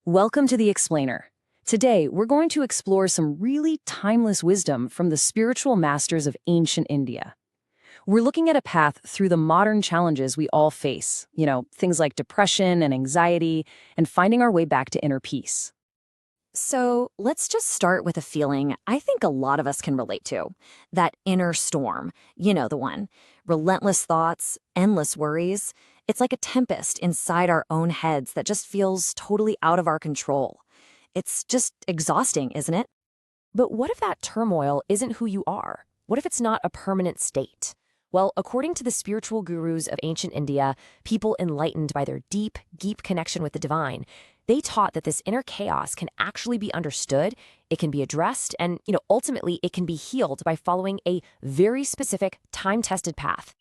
Welcome to The Explainer. Today, we're going to explore some really timeless wisdom from the spiritual masters of ancient India. We're looking at a path through the modern challenges we all face, things like depression and anxiety, and finding our way back to inner peace. So let's just start with a feeling I think a lot of us can relate to. That inner storm, you know the one. Relentless thoughts, endless worries. It's like a tempest inside our own heads that just feels totally out of our control. It's just exhausting, isn't it? But what if that turmoil isn't who you are? What if it's not a permanent state? Well, according to the spiritual gurus of ancient India, people enlightened by their deep connection with the divine, they taught that this inner chaos can actually be understood, it can be addressed, and, ultimately it can be healed by following a very specific, time-tested path.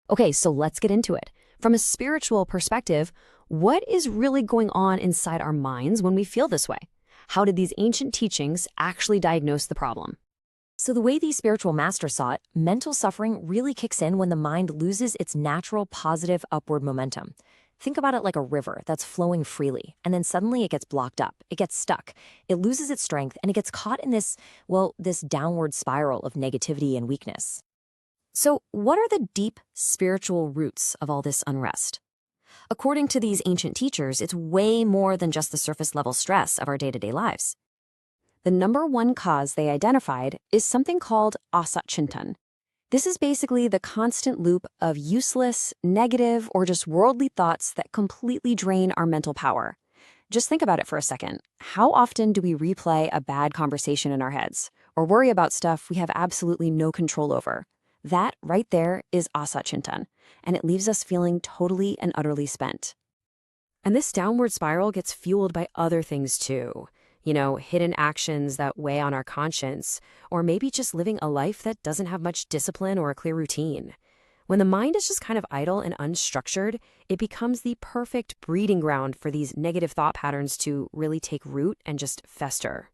Okay, so let's get into it. From a spiritual perspective, what is really going on inside our minds when we feel this way? How did these ancient teachings actually diagnose the problem? So the way these spiritual masters saw it, mental suffering really kicks in when the mind loses its natural positive upward momentum. Think about it like a river that's flowing freely, and then suddenly it gets blocked up, it gets stuck, it loses its strength, and it gets caught in this downward spiral of negativity and weakness. So what are the deep spiritual roots of all this unrest? According to these ancient teachers, it's way more than just the surface level stress of our day-to-day lives. The number one cause they identified is something called asachintan. This is basically the constant loop of useless, negative, or just worldly thoughts that completely drain our mental power. Just think about it for a second. How often do we replay a bad conversation in our heads, or worry about stuff we have absolutely no control over? That right there is asachintan, and it leaves us feeling totally and utterly spent. And this downward spiral gets fueled by other things too. Hidden actions that weigh on our conscience, or maybe just living a life that doesn't have much discipline or a clear routine. When the mind is just kind of idle and unstructured, it becomes the perfect breeding ground for these negative thought patterns to really take root and just fester.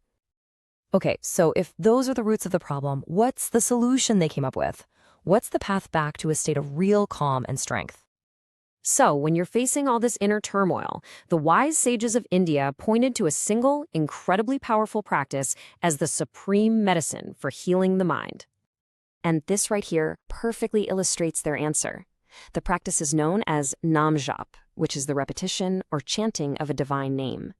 Okay, so if those are the roots of the problem, what's the solution they came up with? What's the path back to a state of real calm and strength? So, when you're facing all this inner turmoil, the wise sages of India pointed to a single, incredibly powerful practice as the supreme medicine for healing the mind. And this right here perfectly illustrates their answer. The practice is known as nam jap, which is the repetition or chanting of a divine name.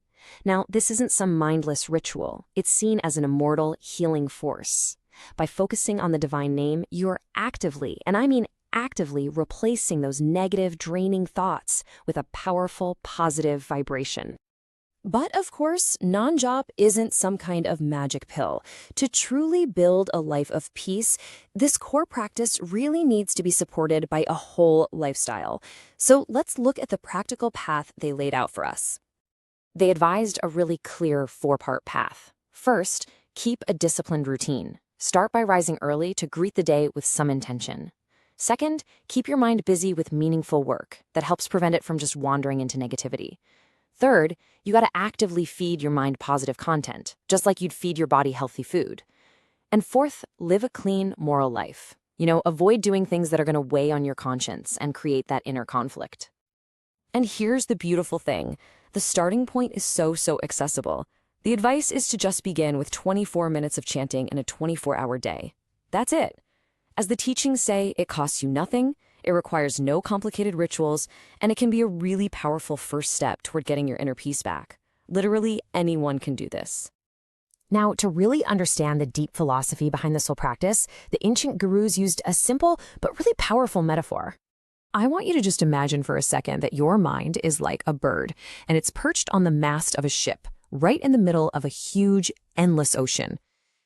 Now, this isn't some mindless ritual. It's seen as an immortal healing force. By focusing on the divine name, you're actively, and I mean actively, replacing those negative, draining thoughts with a powerful, positive vibration. But of course, non-jop isn't some kind of magic pill. To truly build a life of peace, this core practice really needs to be supported by a whole lifestyle. So let's look at the practical path they laid out for us. They advised a really clear 4-part path. First, keep a disciplined routine. Start by rising early to greet the day with some intention. Second, keep your mind busy with meaningful work that helps prevent it from just wandering into negativity. Third, you got to actively feed your mind positive content, just like you'd feed your body healthy food. And fourth, live a clean, moral life. Avoid doing things that are going to weigh on your conscience and create that inner conflict. And here's the beautiful thing. The starting point is so accessible. The advice is to just begin with 24 minutes of chanting in a 24-hour day. That's it. As the teachings say, it costs you nothing, it requires no complicated rituals, and it can be a really powerful first step toward getting your inner peace back. Literally anyone can do this. Now, to really understand the deep philosophy behind this whole practice, the ancient gurus used a simple but really powerful metaphor. I want you to just imagine for a second that your mind is like a bird, and it's perched on the mast of a ship, right in the middle of a huge, endless ocean.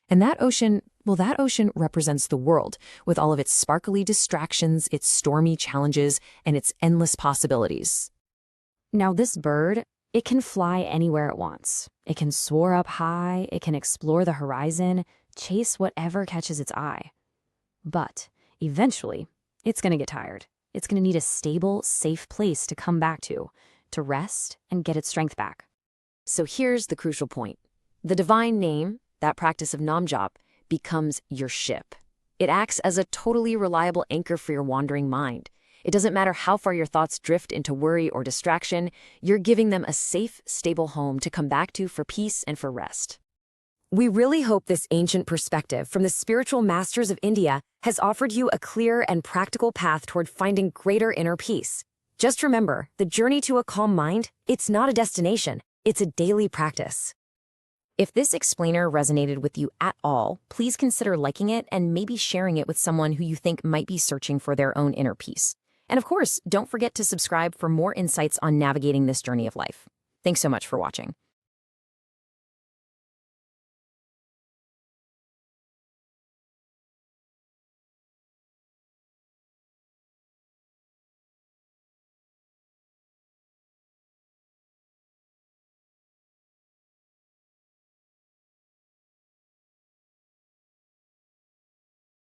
And that ocean represents the world, with all of its sparkly distractions, its stormy challenges, and its endless possibilities. Now, this bird, it can fly anywhere it wants. It can soar up high, it can explore the horizon, chase whatever catches its eye. But eventually, it's going to get tired. It's going to need a stable, safe place to come back to rest and get its strength back. So here's the crucial point. The divine name, that practice of nam jap, becomes your ship. It acts as a totally reliable anchor for your wandering mind. It doesn't matter how far your thoughts drift into worry or distraction, you're giving them a safe, stable home to come back to for peace and for rest. We really hope this ancient perspective from the spiritual masters of India has offered you a clear and practical path toward finding greater inner peace. Just remember, the journey to a calm mind, it's not a destination, it's a daily practice. If this explainer resonated with you at all, please consider liking it and maybe sharing it with someone who you think might be searching for their own inner peace. And of course, don't forget to subscribe for more insights on navigating this journey of life. Thanks so much for watching.